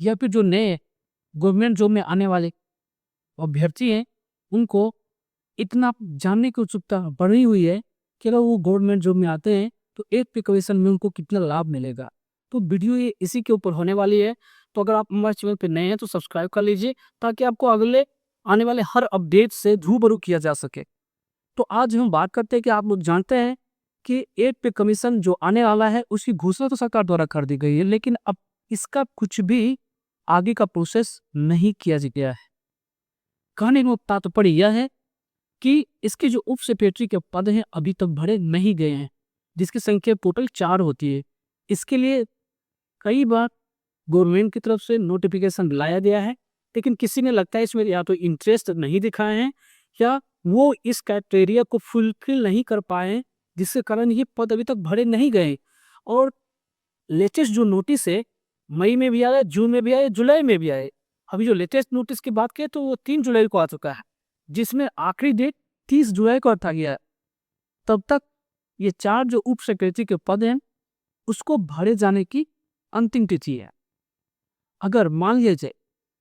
या फिर जो नए गवर्नमेंट जॉब में आने वाले अभ्यर्थी हैं, उनको इतना जानने की उत्सुकता बढ़ी हुई है कि अगर वो गवर्नमेंट जॉब में आते हैं तो 8 पे कमीशन में उनको कितना लाभ मिलेगा। तो वीडियो ये इसी के ऊपर होने वाली है। तो अगर आप हमारे चैनल पे नए हैं तो सब्सक्राइब कर लीजिए, ताकि आपको अगले आने वाले हर अपडेट से रूबरू किया जा सके। तो आज हम बात करते हैं कि आप लोग जानते हैं कि 8 पे कमीशन जो आने वाला है उसकी घोषणा तो सरकार द्वारा कर दी गई है, लेकिन अब इसका कुछ भी आगे का प्रोसेस नहीं किया गया है। कहने में तात्पर्य यह है कि इसके जो उप सेक्रेटरी के पद हैं अभी तक भरे नहीं गए हैं, जिसकी संख्या टोटल 4 होती है। इसके लिए कई बार गवर्नमेंट की तरफ से नोटिफिकेशन लाया गया है, लेकिन किसी ने लगता है इसमें या तो इंटरेस्ट नहीं दिखाए हैं या वो इस क्राइटेरिया को फुलफिल नहीं कर पाए हैं, जिसके कारण ये पद अभी तक भरे नहीं गए। और लेटेस्ट जो नोटिस है, मई में भी आया, जून में भी आया, जुलाई में भी आए। अभी जो लेटेस्ट नोटिस की बात करें तो वो 3 जुलाई को आ चुका है, जिसमें आखिरी डेट 30 जुलाई को रखा गया है। तब तक ये 4 जो उप सेक्रेटरी के पद हैं उसको भरे जाने की अंतिम तिथि है। अगर मान लीजिए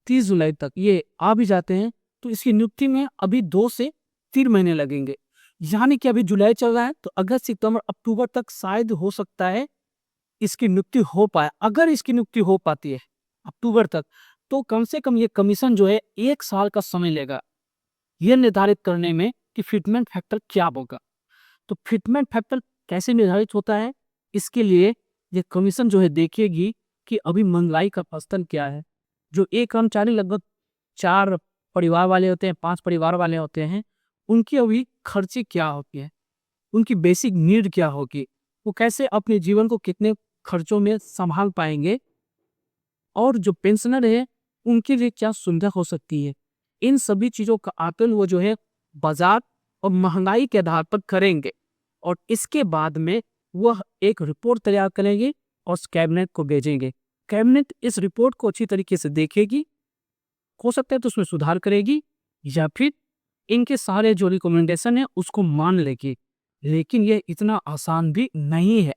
30 जुलाई तक ये आ भी जाते हैं तो इसकी नियुक्ति में अभी 2 से 3 महीने लगेंगे। यानी कि अभी जुलाई चल रहा है तो अगस्त, सितंबर, अक्टूबर तक शायद हो सकता है इसकी नियुक्ति हो पाए। अगर इसकी नियुक्ति हो पाती है अक्टूबर तक, तो कम से कम ये कमीशन जो है 1 साल का समय लेगा यह निर्धारित करने में कि फिटमेंट फैक्टर क्या होगा। तो फिटमेंट फैक्टर कैसे निर्धारित होता है, इसके लिए ये कमीशन जो है देखेगी कि अभी महंगाई का स्तर क्या है। जो एक कर्मचारी लगभग 4 परिवार वाले होते हैं, 5 परिवार वाले होते हैं, उनकी अभी खर्चे क्या होती है, उनकी बेसिक नीड क्या होगी, वो कैसे अपने जीवन को कितने खर्चों में संभाल पाएंगे, और जो पेंशनर है उनके लिए क्या सुविधा हो सकती है। इन सभी चीज़ों का आकलन वो जो है बाजार और महंगाई के आधार पर करेंगे, और इसके बाद में वह एक रिपोर्ट तैयार करेंगे और कैबिनेट को भेजेंगे। कैबिनेट इस रिपोर्ट को अच्छी तरीके से देखेगी, हो सकता है तो उसमें सुधार करेगी या फिर इनके सारे जो रिकमेंडेशन है उसको मान लेगी। लेकिन यह इतना आसान भी नहीं है,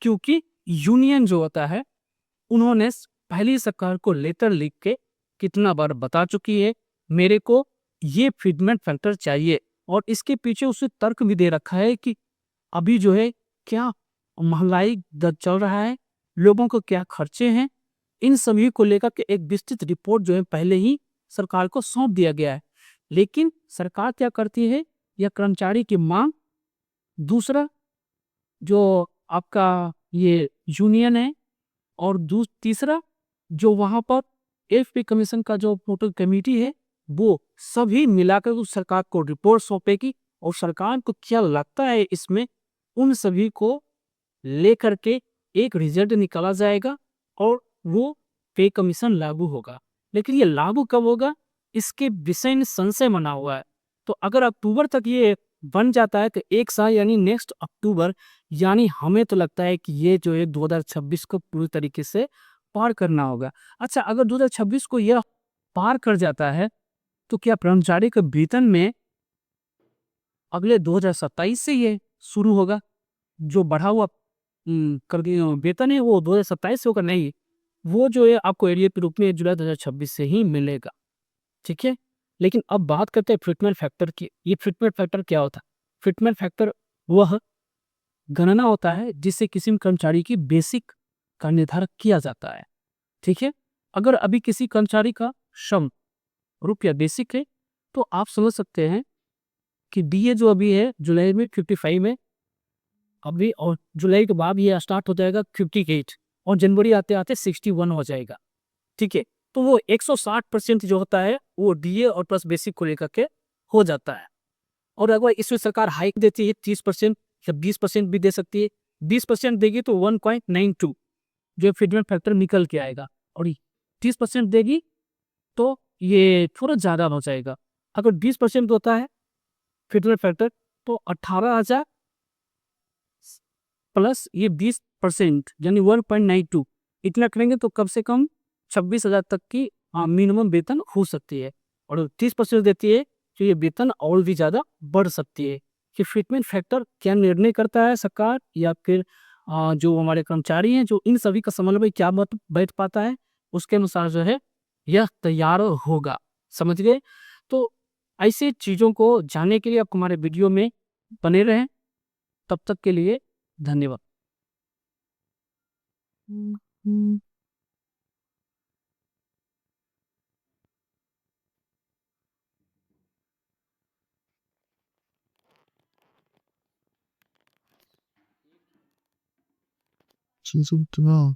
क्योंकि यूनियन जो होता है उन्होंने पहली सरकार को लेटर लिख के कितना बार बता चुकी है मेरे को ये फिटमेंट फैक्टर चाहिए, और इसके पीछे उसे तर्क भी दे रखा है कि अभी जो है क्या महंगाई दर चल रहा है, लोगों को क्या खर्चे हैं, इन सभी को लेकर के एक विस्तृत रिपोर्ट जो है पहले ही सरकार को सौंप दिया गया है। लेकिन सरकार क्या करती है, यह कर्मचारी की मांग, दूसरा जो आपका ये यूनियन है, और तीसरा जो वहां पर एफपी कमीशन का जो टोटल कमेटी है, वो सभी मिलाकर उस सरकार को रिपोर्ट सौंपेगी, और सरकार को क्या लगता है इसमें, उन सभी को लेकर के एक रिजल्ट निकाला जाएगा और वो पे कमीशन लागू होगा। लेकिन ये लागू कब होगा, इसके विषय में संशय बना हुआ है। तो अगर अक्टूबर तक ये बन जाता है तो 1 साल यानी नेक्स्ट अक्टूबर, यानी हमें तो लगता है कि ये जो है 2026 को पूरी तरीके से पार करना होगा। अच्छा, अगर 2026 को यह पार कर जाता है तो क्या कर्मचारी के वेतन में अगले 2027 से ये शुरू होगा, जो बढ़ा हुआ वेतन है वो 2027 से होगा? नहीं, वो जो है आपको एरिया के रूप में जुलाई 2026 से ही मिलेगा। ठीक है, लेकिन अब बात करते हैं फिटमेंट फैक्टर की। ये फिटमेंट फैक्टर क्या होता है? फिटमेंट फैक्टर वह गणना होता है जिससे किसी भी कर्मचारी की बेसिक का निर्धारण किया जाता है। ठीक है, अगर अभी किसी कर्मचारी का श्रम रुपया बेसिक है तो आप समझ सकते हैं कि डीए जो अभी है जुलाई में 55 में अभी, और जुलाई के बाद ये स्टार्ट हो जाएगा 58, और जनवरी आते आते 61 हो जाएगा। ठीक है, तो वो 160% जो होता है वो डीए और प्लस बेसिक को लेकर के हो जाता है। और अगर इसमें सरकार हाइक देती है 30% या 20% भी दे सकती है। 20% देगी तो 1.92 जो फिटमेंट फैक्टर निकल के आएगा, और 30% देगी तो ये थोड़ा ज़्यादा हो जाएगा। अगर 20% होता है फिटमेंट फैक्टर तो 18,000 प्लस ये 20% यानी 1.92 इतना करेंगे तो कम से कम 26,000 तक की मिनिमम वेतन हो सकती है। और 30% देती है तो ये वेतन और भी ज़्यादा बढ़ सकती है। कि फिटमेंट फैक्टर क्या निर्णय करता है सरकार, या फिर जो हमारे कर्मचारी हैं, जो इन सभी का समन्वय क्या मत बैठ पाता है, उसके अनुसार जो है यह तैयार होगा। समझ गए? तो ऐसे चीज़ों को जानने के लिए आप हमारे वीडियो में बने रहें। तब तक के लिए धन्यवाद। 지금부터